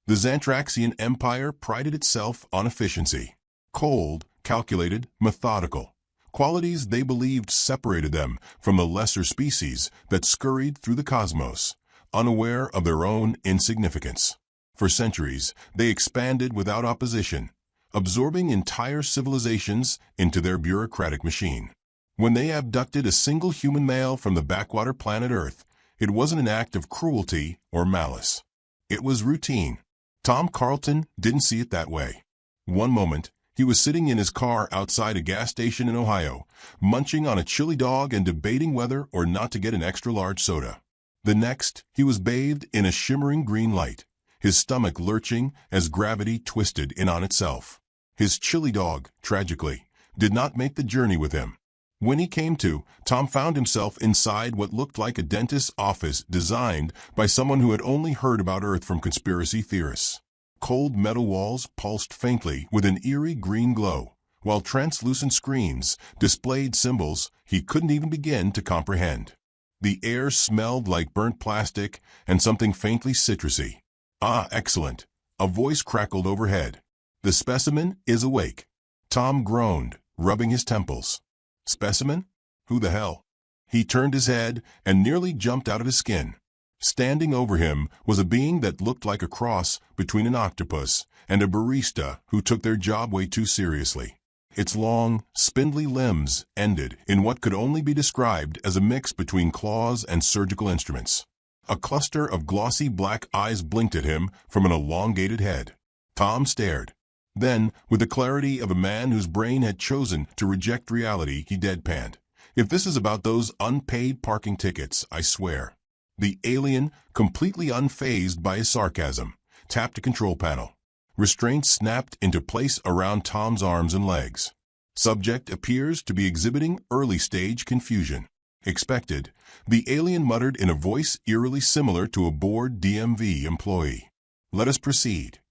The Xantraxian Empire prided itself on efficiency. Cold, calculated, methodical. Qualities they believed separated them from the lesser species that scurried through the cosmos, unaware of their own insignificance. For centuries, they expanded without opposition, absorbing entire civilizations into their bureaucratic machine. When they abducted a single human male from the backwater planet Earth, it wasn't an act of cruelty or malice. It was routine. Tom Carlton didn't see it that way. One moment, he was sitting in his car outside a gas station in Ohio, munching on a chili dog and debating whether or not to get an extra-large soda. The next, he was bathed in a shimmering green light, his stomach lurching as gravity twisted in on itself. His chili dog, tragically, did not make the journey with him. When he came to, Tom found himself inside what looked like a dentist's office designed by someone who had only heard about Earth from conspiracy theorists. Cold metal walls pulsed faintly with an eerie green glow, while translucent screens displayed symbols he couldn't even begin to comprehend. The air smelled like burnt plastic and something faintly citrusy. "Ah, excellent," a voice crackled overhead. "The specimen is awake." Tom groaned, rubbing his temples. Specimen? Who the hell? He turned his head and nearly jumped out of his skin. Standing over him was a being that looked like a cross between an octopus and a barista who took their job way too seriously. Its long, spindly limbs ended in what could only be described as a mix between claws and surgical instruments. A cluster of glossy black eyes blinked at him from an elongated head. Tom stared. Then, with the clarity of a man whose brain had chosen to reject reality, he deadpanned. "If this is about those unpaid parking tickets, I swear." The alien, completely unfazed by his sarcasm, tapped a control panel. Restraints snapped into place around Tom's arms and legs. Subject appears to be exhibiting early-stage confusion. Expected, the alien muttered in a voice eerily similar to a bored DMV employee. "Let us proceed."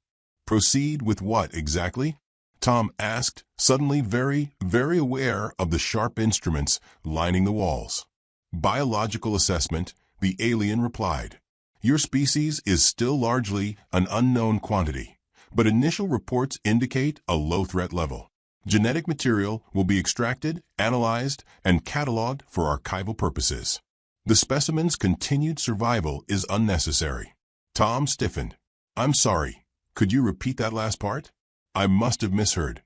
"Proceed with what, exactly?" Tom asked, suddenly very aware of the sharp instruments lining the walls. "Biological assessment," the alien replied. "Your species is still largely an unknown quantity, but initial reports indicate a low-threat level. Genetic material will be extracted, analyzed, and cataloged for archival purposes. The specimen's continued survival is unnecessary." Tom stiffened. "I'm sorry. Could you repeat that last part? I must have misheard."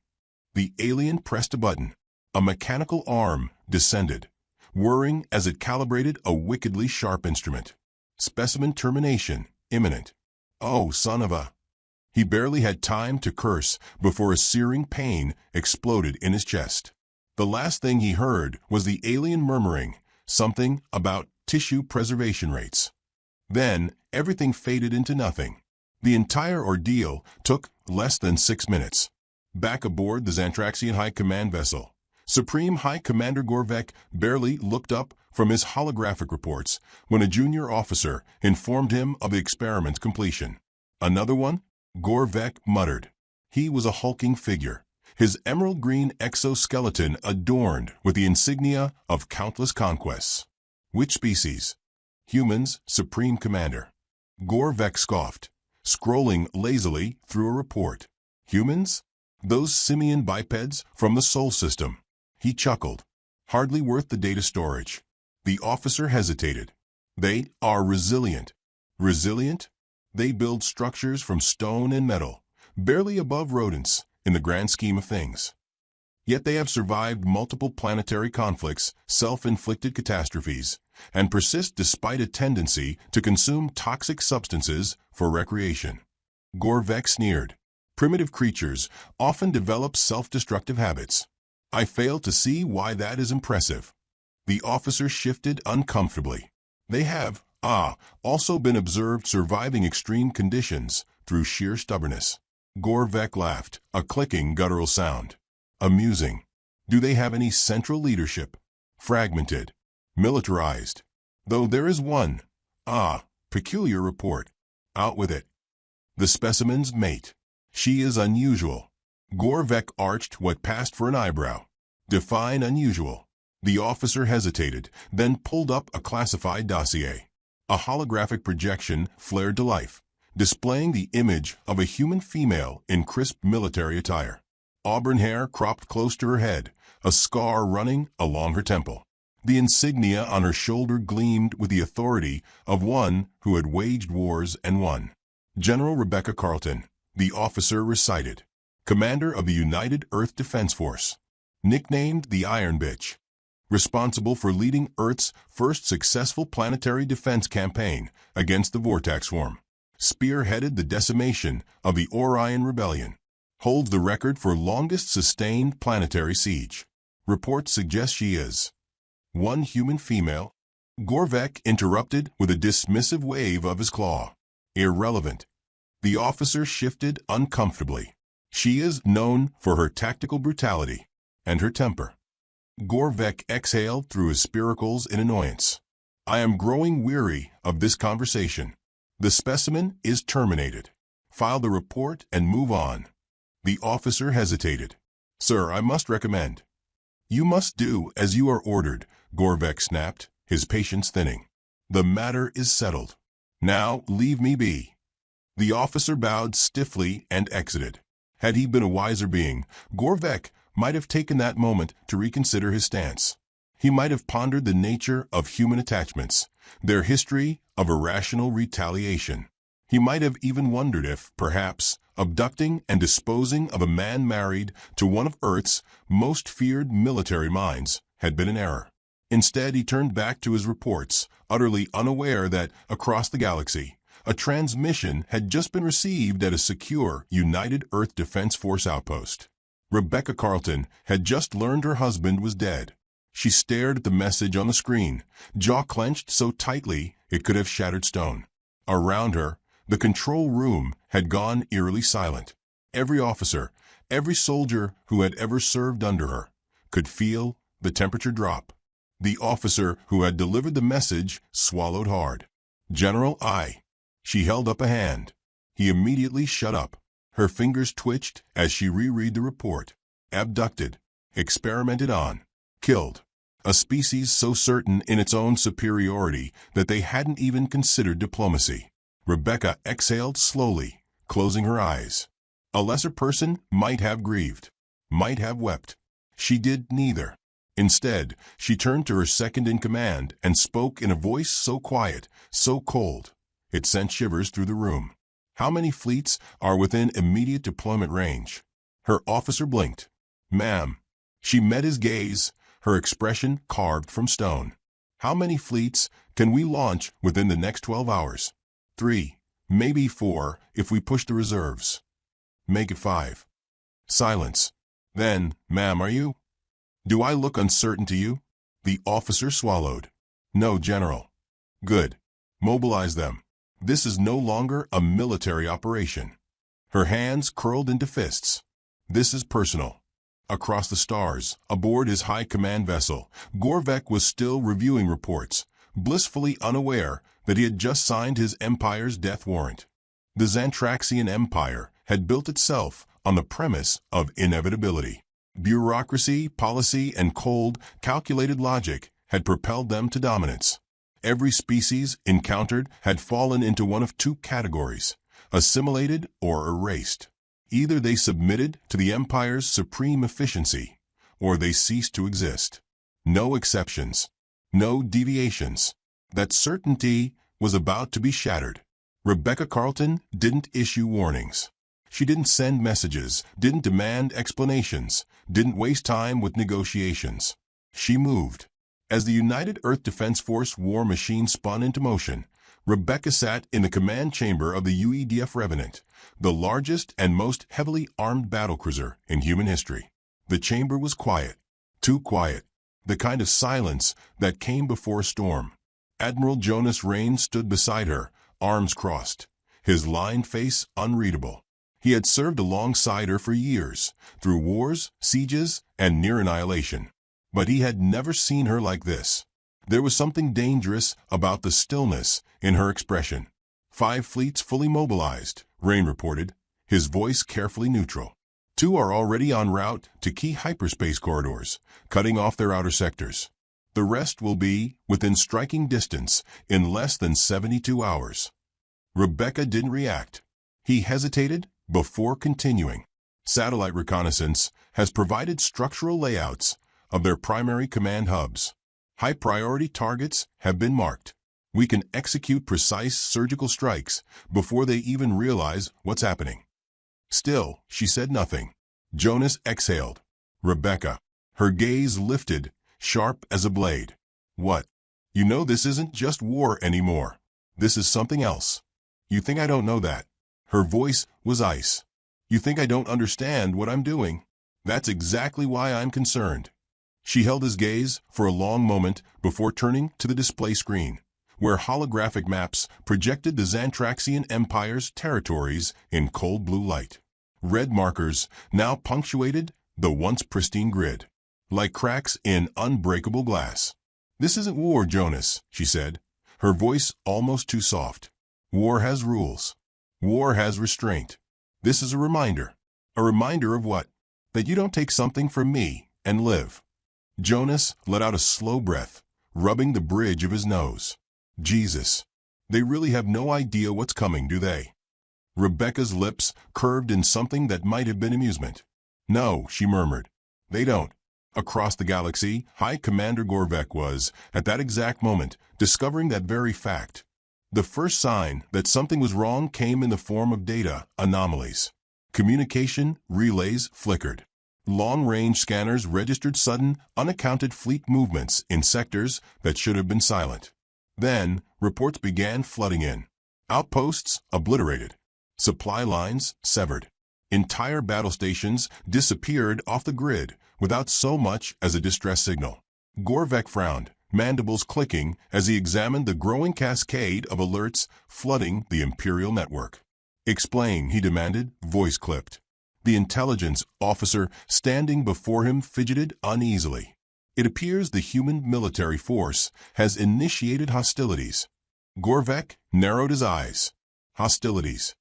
The alien pressed a button. A mechanical arm descended, whirring as it calibrated a wickedly sharp instrument. "Specimen termination imminent." "Oh, son of a..." He barely had time to curse before a searing pain exploded in his chest. The last thing he heard was the alien murmuring something about tissue preservation rates. Then everything faded into nothing. The entire ordeal took less than 6 minutes. Back aboard the Xantraxian High Command vessel, Supreme High Commander Gorvek barely looked up from his holographic reports when a junior officer informed him of the experiment's completion. "Another one?" Gorvek muttered. He was a hulking figure, his emerald green exoskeleton adorned with the insignia of countless conquests. "Which species?" "Humans, Supreme Commander." Gorvek scoffed, scrolling lazily through a report. "Humans? Those simian bipeds from the Sol system." He chuckled. "Hardly worth the data storage." The officer hesitated. "They are resilient." "Resilient?" "They build structures from stone and metal, barely above rodents in the grand scheme of things. Yet they have survived multiple planetary conflicts, self-inflicted catastrophes, and persist despite a tendency to consume toxic substances for recreation." Gorvek sneered. "Primitive creatures often develop self-destructive habits. I fail to see why that is impressive." The officer shifted uncomfortably. "They have, also been observed surviving extreme conditions through sheer stubbornness." Gorvek laughed, a clicking guttural sound. "Amusing. Do they have any central leadership?" "Fragmented. Militarized. Though there is one, peculiar report." "Out with it." "The specimen's mate. She is unusual." Gorvek arched what passed for an eyebrow. "Define unusual." The officer hesitated, then pulled up a classified dossier. A holographic projection flared to life, displaying the image of a human female in crisp military attire. Auburn hair cropped close to her head, a scar running along her temple. The insignia on her shoulder gleamed with the authority of one who had waged wars and won. General Rebecca Carlton, the officer recited, commander of the United Earth Defense Force, nicknamed the Iron Bitch, responsible for leading Earth's first successful planetary defense campaign against the Vortex Swarm, spearheaded the decimation of the Orion Rebellion, holds the record for longest sustained planetary siege. Reports suggest she is one human female. Gorvek interrupted with a dismissive wave of his claw. Irrelevant. The officer shifted uncomfortably. She is known for her tactical brutality and her temper. Gorvek exhaled through his spiracles in annoyance. I am growing weary of this conversation. The specimen is terminated. File the report and move on. The officer hesitated. Sir, I must recommend. You must do as you are ordered, Gorvek snapped, his patience thinning. The matter is settled. Now leave me be. The officer bowed stiffly and exited. Had he been a wiser being, Gorvek might have taken that moment to reconsider his stance. He might have pondered the nature of human attachments, their history of irrational retaliation. He might have even wondered if, perhaps, abducting and disposing of a man married to one of Earth's most feared military minds had been an error. Instead, he turned back to his reports, utterly unaware that, across the galaxy, a transmission had just been received at a secure United Earth Defense Force outpost. Rebecca Carlton had just learned her husband was dead. She stared at the message on the screen, jaw clenched so tightly it could have shattered stone. Around her, the control room had gone eerily silent. Every officer, every soldier who had ever served under her, could feel the temperature drop. The officer who had delivered the message swallowed hard. General I. She held up a hand. He immediately shut up. Her fingers twitched as she reread the report. Abducted. Experimented on. Killed. A species so certain in its own superiority that they hadn't even considered diplomacy. Rebecca exhaled slowly, closing her eyes. A lesser person might have grieved, might have wept. She did neither. Instead, she turned to her second-in-command and spoke in a voice so quiet, so cold, it sent shivers through the room. How many fleets are within immediate deployment range? Her officer blinked. Ma'am. She met his gaze, her expression carved from stone. How many fleets can we launch within the next 12 hours? 3, maybe 4 if we push the reserves. Make it 5. Silence. Then, ma'am, are you? Do I look uncertain to you? The officer swallowed. No, General. Good. Mobilize them. This is no longer a military operation. Her hands curled into fists. This is personal. Across the stars, aboard his high command vessel, Gorvek was still reviewing reports, blissfully unaware that he had just signed his empire's death warrant. The Xantraxian Empire had built itself on the premise of inevitability. Bureaucracy, policy, and cold, calculated logic had propelled them to dominance. Every species encountered had fallen into one of two categories, assimilated or erased. Either they submitted to the Empire's supreme efficiency, or they ceased to exist. No exceptions, no deviations. That certainty was about to be shattered. Rebecca Carlton didn't issue warnings. She didn't send messages, didn't demand explanations, didn't waste time with negotiations. She moved. As the United Earth Defense Force war machine spun into motion, Rebecca sat in the command chamber of the UEDF Revenant, the largest and most heavily armed battlecruiser in human history. The chamber was quiet, too quiet, the kind of silence that came before a storm. Admiral Jonas Rain stood beside her, arms crossed, his lined face unreadable. He had served alongside her for years, through wars, sieges, and near annihilation. But he had never seen her like this. There was something dangerous about the stillness in her expression. 5 fleets fully mobilized, Rain reported, his voice carefully neutral. 2 are already en route to key hyperspace corridors, cutting off their outer sectors. The rest will be within striking distance in less than 72 hours. Rebecca didn't react. He hesitated before continuing. Satellite reconnaissance has provided structural layouts of their primary command hubs. High-priority targets have been marked. We can execute precise surgical strikes before they even realize what's happening. Still, she said nothing. Jonas exhaled. Rebecca. Her gaze lifted, sharp as a blade. What? You know this isn't just war anymore. This is something else. You think I don't know that? Her voice was ice. You think I don't understand what I'm doing? That's exactly why I'm concerned. She held his gaze for a long moment before turning to the display screen, where holographic maps projected the Xantraxian Empire's territories in cold blue light. Red markers now punctuated the once pristine grid, like cracks in unbreakable glass. This isn't war, Jonas, she said, her voice almost too soft. War has rules. War has restraint. This is a reminder. A reminder of what? That you don't take something from me and live. Jonas let out a slow breath, rubbing the bridge of his nose. Jesus. They really have no idea what's coming, do they? Rebecca's lips curved in something that might have been amusement. No, she murmured. They don't. Across the galaxy, High Commander Gorvek was, at that exact moment, discovering that very fact. The first sign that something was wrong came in the form of data anomalies. Communication relays flickered. Long-range scanners registered sudden, unaccounted fleet movements in sectors that should have been silent. Then, reports began flooding in. Outposts obliterated. Supply lines severed. Entire battle stations disappeared off the grid without so much as a distress signal. Gorvek frowned, mandibles clicking as he examined the growing cascade of alerts flooding the Imperial network. Explain, he demanded, voice clipped. The intelligence officer standing before him fidgeted uneasily. It appears the human military force has initiated hostilities. Gorvek narrowed his eyes. Hostilities.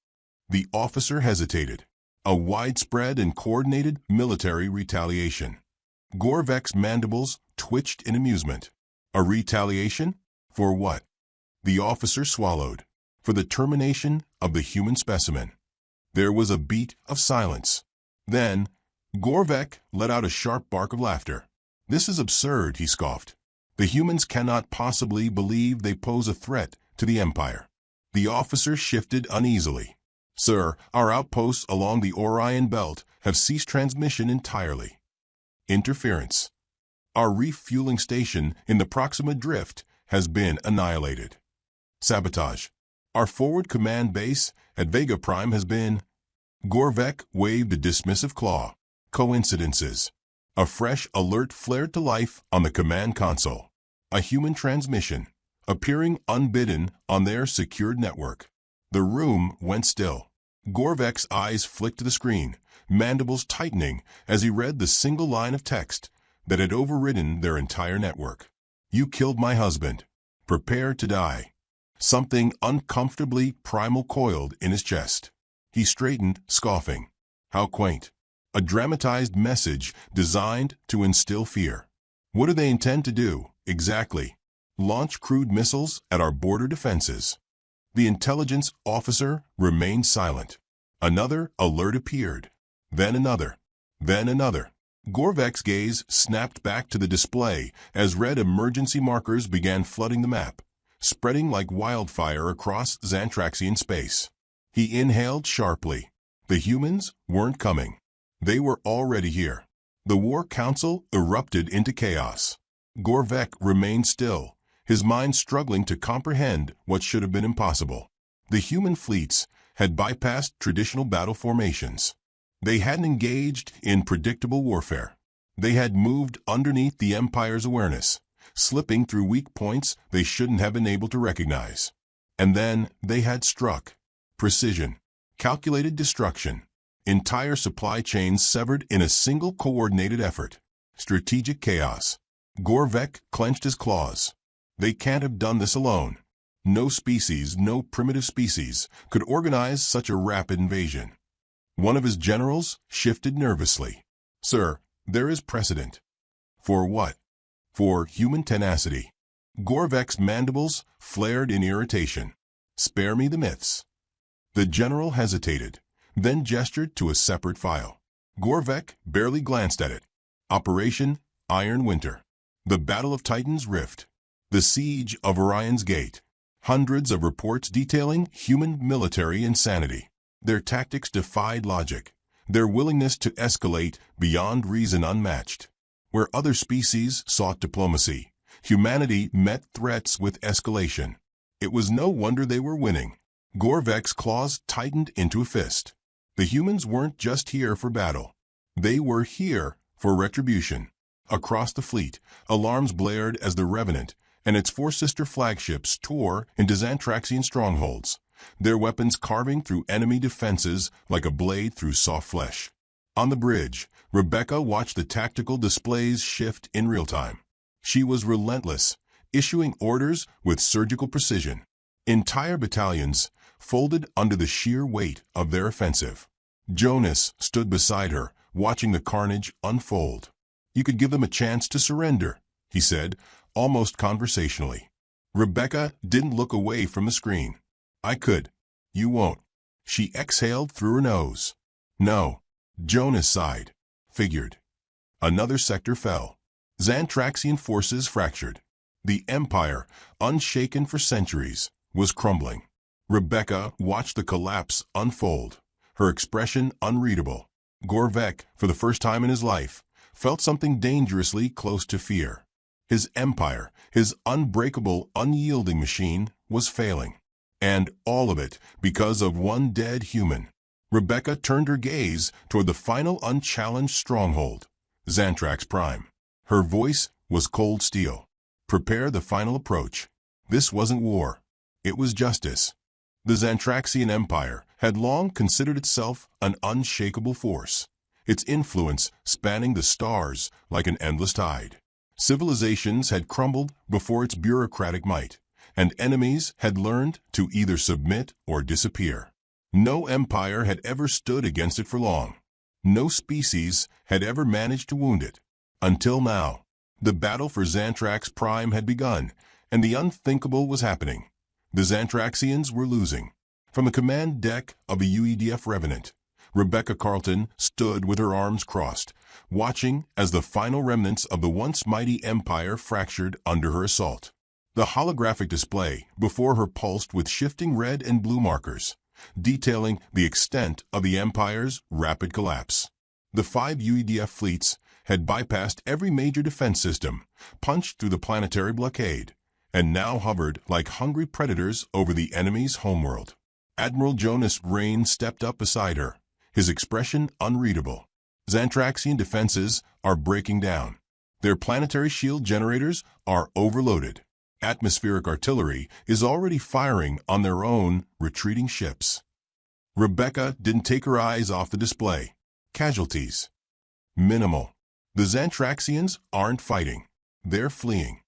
The officer hesitated. A widespread and coordinated military retaliation. Gorvek's mandibles twitched in amusement. A retaliation? For what? The officer swallowed. For the termination of the human specimen. There was a beat of silence. Then, Gorvek let out a sharp bark of laughter. This is absurd, he scoffed. The humans cannot possibly believe they pose a threat to the Empire. The officer shifted uneasily. Sir, our outposts along the Orion Belt have ceased transmission entirely. Interference. Our refueling station in the Proxima Drift has been annihilated. Sabotage. Our forward command base at Vega Prime has been... Gorvek waved a dismissive claw. Coincidences. A fresh alert flared to life on the command console. A human transmission, appearing unbidden on their secured network. The room went still. Gorvek's eyes flicked to the screen, mandibles tightening as he read the single line of text that had overridden their entire network. You killed my husband. Prepare to die. Something uncomfortably primal coiled in his chest. He straightened, scoffing. How quaint. A dramatized message designed to instill fear. What do they intend to do, exactly? Launch crude missiles at our border defenses. The intelligence officer remained silent. Another alert appeared. Then another. Then another. Gorvek's gaze snapped back to the display as red emergency markers began flooding the map, spreading like wildfire across Xantraxian space. He inhaled sharply. The humans weren't coming. They were already here. The War Council erupted into chaos. Gorvek remained still, his mind struggling to comprehend what should have been impossible. The human fleets had bypassed traditional battle formations. They hadn't engaged in predictable warfare. They had moved underneath the Empire's awareness, slipping through weak points they shouldn't have been able to recognize. And then they had struck. Precision. Calculated destruction. Entire supply chains severed in a single coordinated effort. Strategic chaos. Gorvek clenched his claws. They can't have done this alone. No species, no primitive species, could organize such a rapid invasion. One of his generals shifted nervously. Sir, there is precedent. For what? For human tenacity. Gorvek's mandibles flared in irritation. Spare me the myths. The general hesitated, then gestured to a separate file. Gorvek barely glanced at it. Operation Iron Winter. The Battle of Titan's Rift. The Siege of Orion's Gate. Hundreds of reports detailing human military insanity. Their tactics defied logic. Their willingness to escalate beyond reason unmatched. Where other species sought diplomacy, humanity met threats with escalation. It was no wonder they were winning. Gorvek's claws tightened into a fist. The humans weren't just here for battle. They were here for retribution. Across the fleet, alarms blared as the Revenant and its four sister flagships tore into Xantraxian strongholds, their weapons carving through enemy defenses like a blade through soft flesh. On the bridge, Rebecca watched the tactical displays shift in real time. She was relentless, issuing orders with surgical precision. Entire battalions folded under the sheer weight of their offensive. Jonas stood beside her, watching the carnage unfold. "You could give them a chance to surrender," he said, almost conversationally. Rebecca didn't look away from the screen. "I could. You won't." She exhaled through her nose. "No." Jonas sighed. "Figured." Another sector fell. Xantraxian forces fractured. The Empire, unshaken for centuries, was crumbling. Rebecca watched the collapse unfold, her expression unreadable. Gorvek, for the first time in his life, felt something dangerously close to fear. His empire, his unbreakable, unyielding machine, was failing. And all of it because of one dead human. Rebecca turned her gaze toward the final unchallenged stronghold, Xantrax Prime. Her voice was cold steel. "Prepare the final approach." This wasn't war. It was justice. The Xantraxian Empire had long considered itself an unshakable force, its influence spanning the stars like an endless tide. Civilizations had crumbled before its bureaucratic might, and enemies had learned to either submit or disappear. No empire had ever stood against it for long. No species had ever managed to wound it. Until now, the battle for Xantrax Prime had begun, and the unthinkable was happening. The Xantraxians were losing. From the command deck of a UEDF Revenant, Rebecca Carlton stood with her arms crossed, watching as the final remnants of the once mighty empire fractured under her assault. The holographic display before her pulsed with shifting red and blue markers, detailing the extent of the Empire's rapid collapse. The 5 UEDF fleets had bypassed every major defense system, punched through the planetary blockade, and now hovered like hungry predators over the enemy's homeworld. Admiral Jonas Rain stepped up beside her, his expression unreadable. Xantraxian defenses are breaking down. Their planetary shield generators are overloaded. Atmospheric artillery is already firing on their own retreating ships. Rebecca didn't take her eyes off the display. Casualties. Minimal. The Xantraxians aren't fighting. They're fleeing.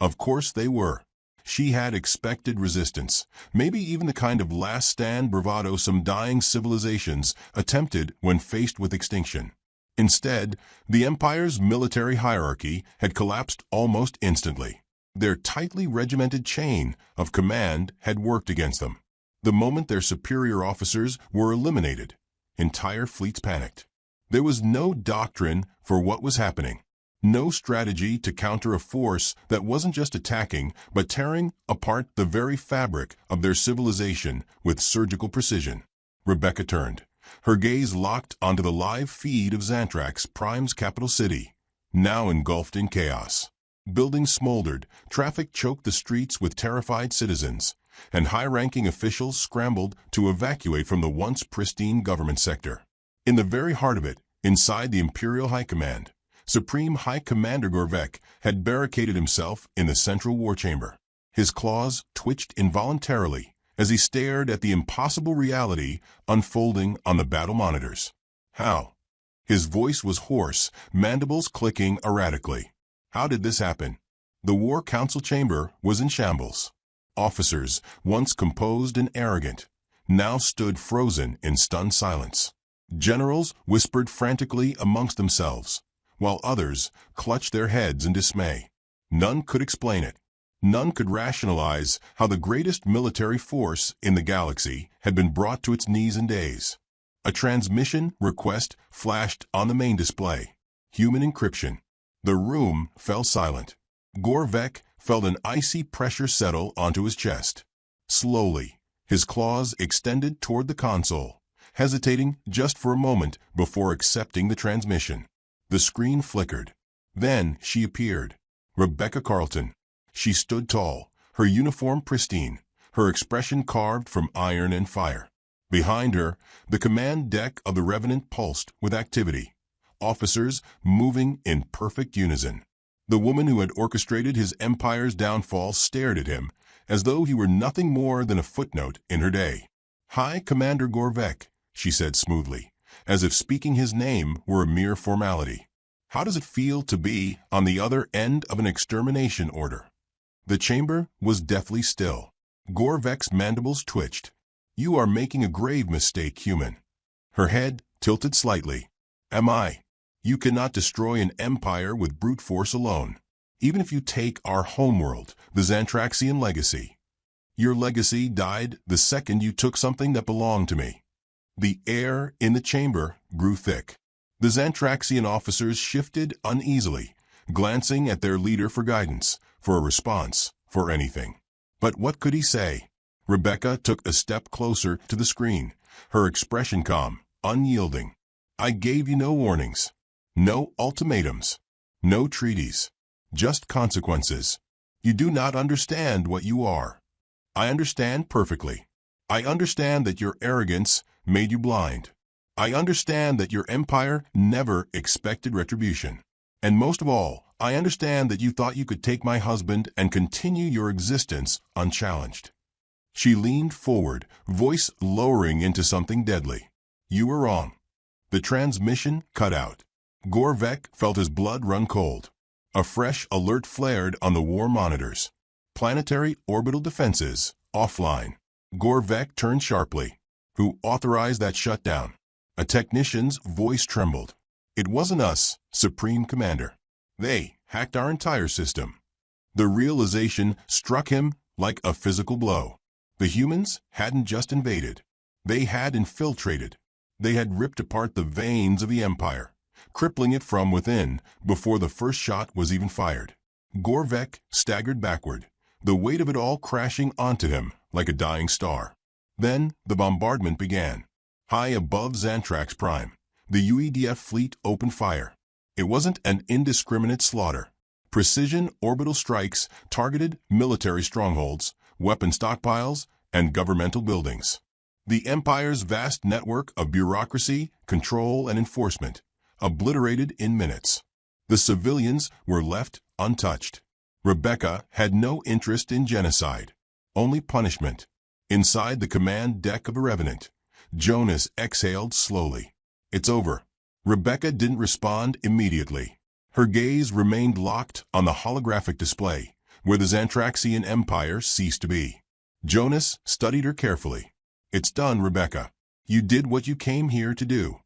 Of course they were. She had expected resistance, maybe even the kind of last-stand bravado some dying civilizations attempted when faced with extinction. Instead, the Empire's military hierarchy had collapsed almost instantly. Their tightly regimented chain of command had worked against them. The moment their superior officers were eliminated, entire fleets panicked. There was no doctrine for what was happening. No strategy to counter a force that wasn't just attacking, but tearing apart the very fabric of their civilization with surgical precision. Rebecca turned, her gaze locked onto the live feed of Xantrax Prime's capital city, now engulfed in chaos. Buildings smoldered, traffic choked the streets with terrified citizens, and high-ranking officials scrambled to evacuate from the once pristine government sector. In the very heart of it, inside the Imperial High Command, Supreme High Commander Gorvek had barricaded himself in the central war chamber. His claws twitched involuntarily as he stared at the impossible reality unfolding on the battle monitors. How? His voice was hoarse, mandibles clicking erratically. How did this happen? The War Council chamber was in shambles. Officers, once composed and arrogant, now stood frozen in stunned silence. Generals whispered frantically amongst themselves, while others clutched their heads in dismay. None could explain it. None could rationalize how the greatest military force in the galaxy had been brought to its knees in days. A transmission request flashed on the main display. Human encryption. The room fell silent. Gorvek felt an icy pressure settle onto his chest. Slowly, his claws extended toward the console, hesitating just for a moment before accepting the transmission. The screen flickered. Then she appeared. Rebecca Carlton. She stood tall, her uniform pristine, her expression carved from iron and fire. Behind her, the command deck of the Revenant pulsed with activity, officers moving in perfect unison. The woman who had orchestrated his empire's downfall stared at him as though he were nothing more than a footnote in her day. "Hi, Commander Gorvek," she said smoothly, as if speaking his name were a mere formality. "How does it feel to be on the other end of an extermination order?" The chamber was deathly still. Gorvek's mandibles twitched. "You are making a grave mistake, human." Her head tilted slightly. "Am I? You cannot destroy an empire with brute force alone. Even if you take our homeworld, the Xantraxian legacy. Your legacy died the second you took something that belonged to me." The air in the chamber grew thick. The Xantraxian officers shifted uneasily, glancing at their leader for guidance, for a response, for anything. But what could he say? Rebecca took a step closer to the screen, her expression calm, unyielding. "I gave you no warnings, no ultimatums, no treaties, just consequences. You do not understand what you are. I understand perfectly. I understand that your arrogance made you blind. I understand that your empire never expected retribution. And most of all, I understand that you thought you could take my husband and continue your existence unchallenged." She leaned forward, voice lowering into something deadly. "You were wrong." The transmission cut out. Gorvek felt his blood run cold. A fresh alert flared on the war monitors. "Planetary orbital defenses, offline." Gorvek turned sharply. "Who authorized that shutdown?" A technician's voice trembled. "It wasn't us, Supreme Commander. They hacked our entire system." The realization struck him like a physical blow. The humans hadn't just invaded. They had infiltrated. They had ripped apart the veins of the Empire, crippling it from within before the first shot was even fired. Gorvek staggered backward, the weight of it all crashing onto him like a dying star. Then the bombardment began. High above Xantrax Prime, the UEDF fleet opened fire. It wasn't an indiscriminate slaughter. Precision orbital strikes targeted military strongholds, weapon stockpiles, and governmental buildings. The Empire's vast network of bureaucracy, control, and enforcement obliterated in minutes. The civilians were left untouched. Rebecca had no interest in genocide, only punishment. Inside the command deck of a Revenant, Jonas exhaled slowly. "It's over." Rebecca didn't respond immediately. Her gaze remained locked on the holographic display, where the Xantraxian Empire ceased to be. Jonas studied her carefully. "It's done, Rebecca. You did what you came here to do."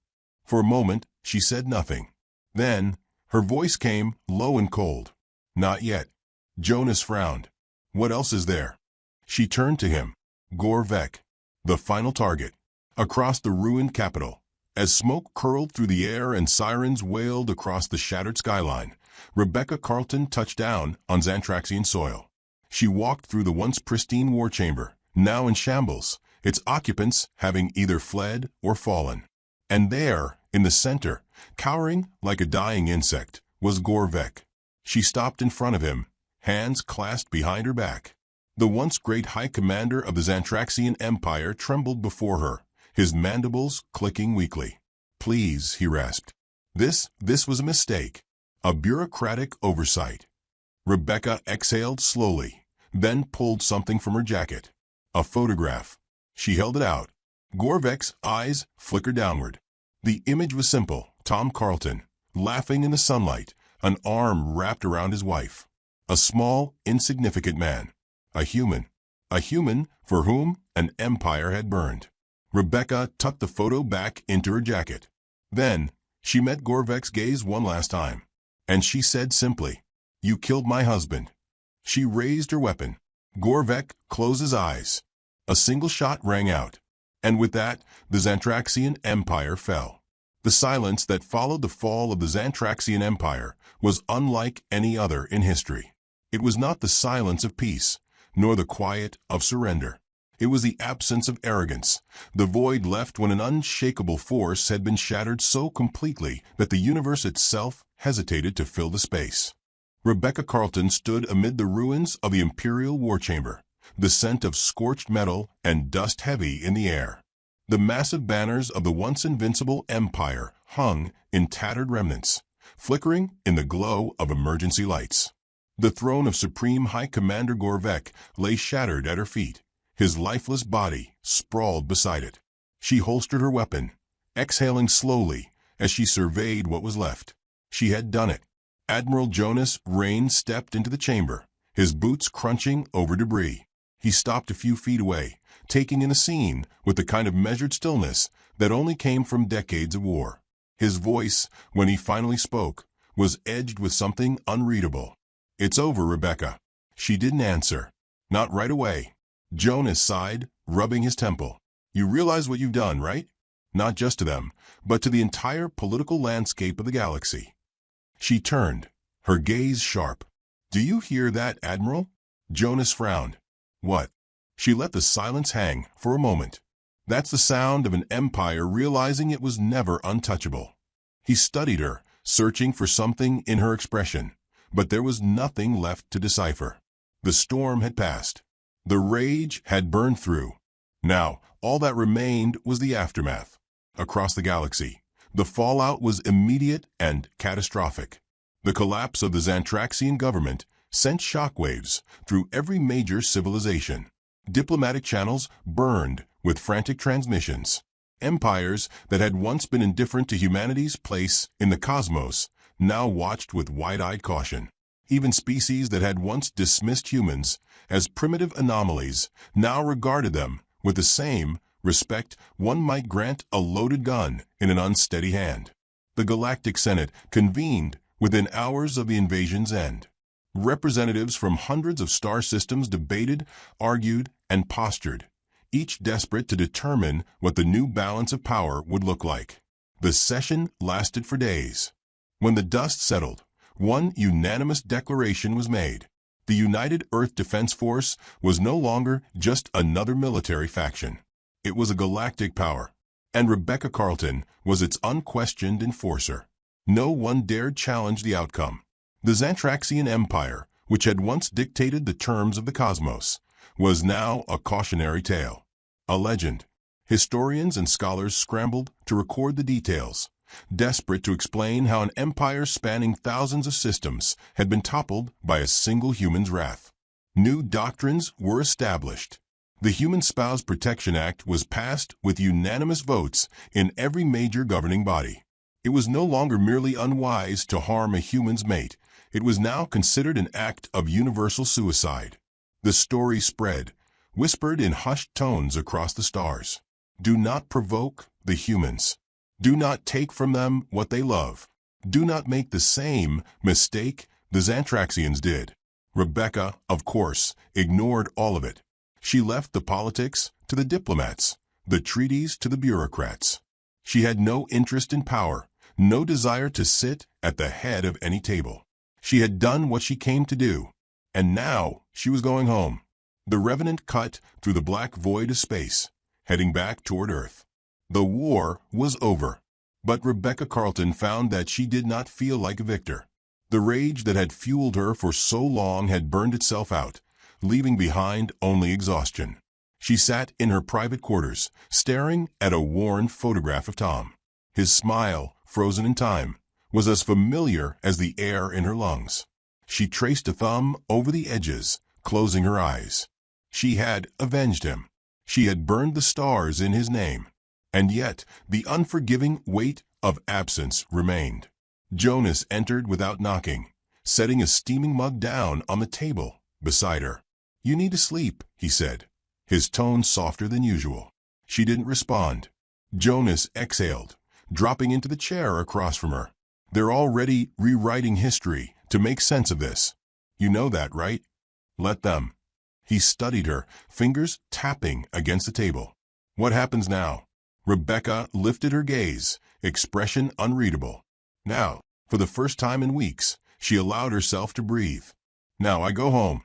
For a moment, she said nothing. Then, her voice came low and cold. "Not yet." Jonas frowned. "What else is there?" She turned to him. Gorvek, the final target. Across the ruined capital, as smoke curled through the air and sirens wailed across the shattered skyline, Rebecca Carlton touched down on Xantraxian soil. She walked through the once pristine war chamber, now in shambles, its occupants having either fled or fallen. And there, in the center, cowering like a dying insect, was Gorvek. She stopped in front of him, hands clasped behind her back. The once great High Commander of the Xantraxian Empire trembled before her, his mandibles clicking weakly. "Please," he rasped. This was a mistake. A bureaucratic oversight." Rebecca exhaled slowly, then pulled something from her jacket. A photograph. She held it out. Gorvek's eyes flickered downward. The image was simple. Tom Carlton, laughing in the sunlight, an arm wrapped around his wife. A small, insignificant man. A human. A human for whom an empire had burned. Rebecca tucked the photo back into her jacket. Then, she met Gorvek's gaze one last time. And she said simply, "You killed my husband." She raised her weapon. Gorvek closed his eyes. A single shot rang out. And with that, the Xantraxian Empire fell. The silence that followed the fall of the Xantraxian Empire was unlike any other in history. It was not the silence of peace, nor the quiet of surrender. It was the absence of arrogance, the void left when an unshakable force had been shattered so completely that the universe itself hesitated to fill the space. Rebecca Carlton stood amid the ruins of the Imperial War Chamber, the scent of scorched metal and dust heavy in the air. The massive banners of the once invincible empire hung in tattered remnants, flickering in the glow of emergency lights. The throne of Supreme High Commander Gorvek lay shattered at her feet, his lifeless body sprawled beside it. She holstered her weapon, exhaling slowly as she surveyed what was left. She had done it. Admiral Jonas Rain stepped into the chamber, his boots crunching over debris. He stopped a few feet away, taking in the scene with the kind of measured stillness that only came from decades of war. His voice, when he finally spoke, was edged with something unreadable. "It's over, Rebecca." She didn't answer. Not right away. Jonas sighed, rubbing his temple. "You realize what you've done, right? Not just to them, but to the entire political landscape of the galaxy." She turned, her gaze sharp. "Do you hear that, Admiral?" Jonas frowned. "What?" She let the silence hang for a moment. "That's the sound of an empire realizing it was never untouchable." He studied her, searching for something in her expression, but there was nothing left to decipher. The storm had passed. The rage had burned through. Now, all that remained was the aftermath. Across the galaxy, the fallout was immediate and catastrophic. The collapse of the Xantraxian government sent shockwaves through every major civilization. Diplomatic channels burned with frantic transmissions. Empires that had once been indifferent to humanity's place in the cosmos now watched with wide-eyed caution. Even species that had once dismissed humans as primitive anomalies now regarded them with the same respect one might grant a loaded gun in an unsteady hand. The Galactic Senate convened within hours of the invasion's end. Representatives from hundreds of star systems debated, argued, and postured, each desperate to determine what the new balance of power would look like. The session lasted for days. When the dust settled, one unanimous declaration was made. The United Earth Defense Force was no longer just another military faction. It was a galactic power, and Rebecca Carlton was its unquestioned enforcer. No one dared challenge the outcome. The Xantraxian Empire, which had once dictated the terms of the cosmos, was now a cautionary tale, a legend. Historians and scholars scrambled to record the details, desperate to explain how an empire spanning thousands of systems had been toppled by a single human's wrath. New doctrines were established. The Human Spouse Protection Act was passed with unanimous votes in every major governing body. It was no longer merely unwise to harm a human's mate. It was now considered an act of universal suicide. The story spread, whispered in hushed tones across the stars. Do not provoke the humans. Do not take from them what they love. Do not make the same mistake the Xantraxians did. Rebecca, of course, ignored all of it. She left the politics to the diplomats, the treaties to the bureaucrats. She had no interest in power, no desire to sit at the head of any table. She had done what she came to do, and now she was going home. The Revenant cut through the black void of space, heading back toward Earth. The war was over, but Rebecca Carlton found that she did not feel like a victor. The rage that had fueled her for so long had burned itself out, leaving behind only exhaustion. She sat in her private quarters, staring at a worn photograph of Tom. His smile, frozen in time, was as familiar as the air in her lungs. She traced a thumb over the edges, closing her eyes. She had avenged him. She had burned the stars in his name. And yet, the unforgiving weight of absence remained. Jonas entered without knocking, setting a steaming mug down on the table beside her. "You need to sleep," he said, his tone softer than usual. She didn't respond. Jonas exhaled, dropping into the chair across from her. "They're already rewriting history to make sense of this. You know that, right?" Let them. He studied her, fingers tapping against the table. What happens now? Rebecca lifted her gaze, expression unreadable. Now, for the first time in weeks, she allowed herself to breathe. Now I go home.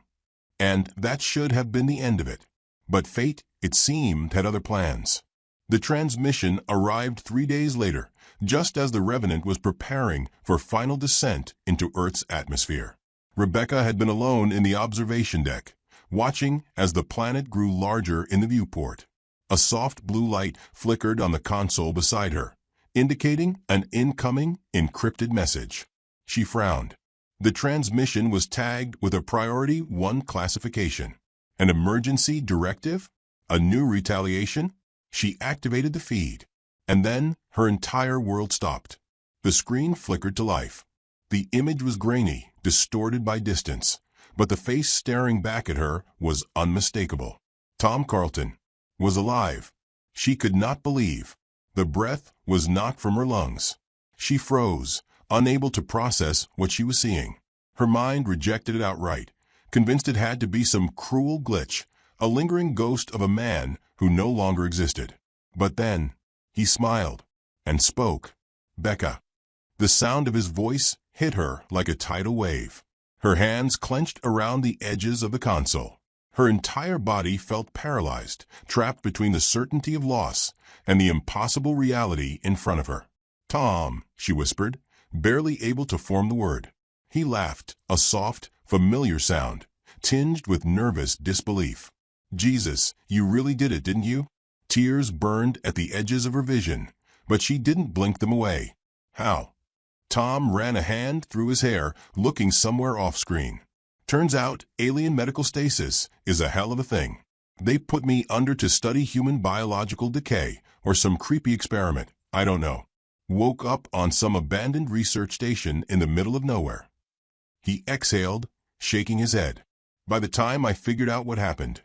And that should have been the end of it. But fate, it seemed, had other plans. The transmission arrived 3 days later, just as the Revenant was preparing for final descent into Earth's atmosphere. Rebecca had been alone in the observation deck, watching as the planet grew larger in the viewport. A soft blue light flickered on the console beside her, indicating an incoming, encrypted message. She frowned. The transmission was tagged with a Priority 1 classification. An emergency directive? A new retaliation? She activated the feed, and then her entire world stopped. The screen flickered to life. The image was grainy, distorted by distance, but the face staring back at her was unmistakable. Tom Carlton was alive. She could not believe. The breath was knocked from her lungs. She froze, unable to process what she was seeing. Her mind rejected it outright, convinced it had to be some cruel glitch, a lingering ghost of a man who no longer existed. But then, he smiled and spoke. Becca. The sound of his voice hit her like a tidal wave. Her hands clenched around the edges of the console. Her entire body felt paralyzed, trapped between the certainty of loss and the impossible reality in front of her. Tom, she whispered, barely able to form the word. He laughed, a soft, familiar sound, tinged with nervous disbelief. Jesus, you really did it, didn't you? Tears burned at the edges of her vision, but she didn't blink them away. How? Tom ran a hand through his hair, looking somewhere off-screen. Turns out, alien medical stasis is a hell of a thing. They put me under to study human biological decay, or some creepy experiment, I don't know. Woke up on some abandoned research station in the middle of nowhere. He exhaled, shaking his head. By the time I figured out what happened,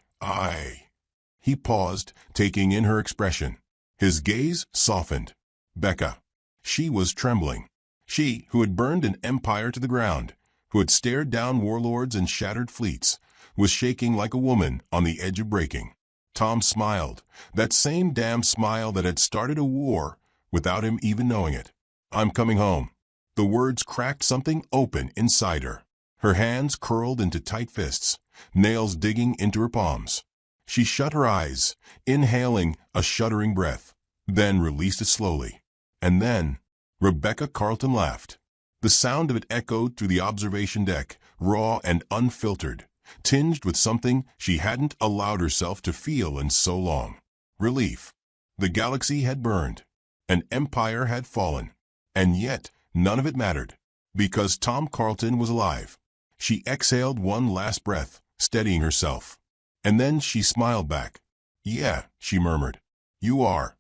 He paused, taking in her expression. His gaze softened. Becca. She was trembling. She, who had burned an empire to the ground, who had stared down warlords and shattered fleets, was shaking like a woman on the edge of breaking. Tom smiled, that same damn smile that had started a war without him even knowing it. I'm coming home. The words cracked something open inside her. Her hands curled into tight fists, nails digging into her palms. She shut her eyes, inhaling a shuddering breath, then released it slowly. And then, Rebecca Carlton laughed. The sound of it echoed through the observation deck, raw and unfiltered, tinged with something she hadn't allowed herself to feel in so long. Relief. The galaxy had burned. An empire had fallen. And yet, none of it mattered, because Tom Carlton was alive. She exhaled one last breath, steadying herself. And then she smiled back. Yeah, she murmured. You are.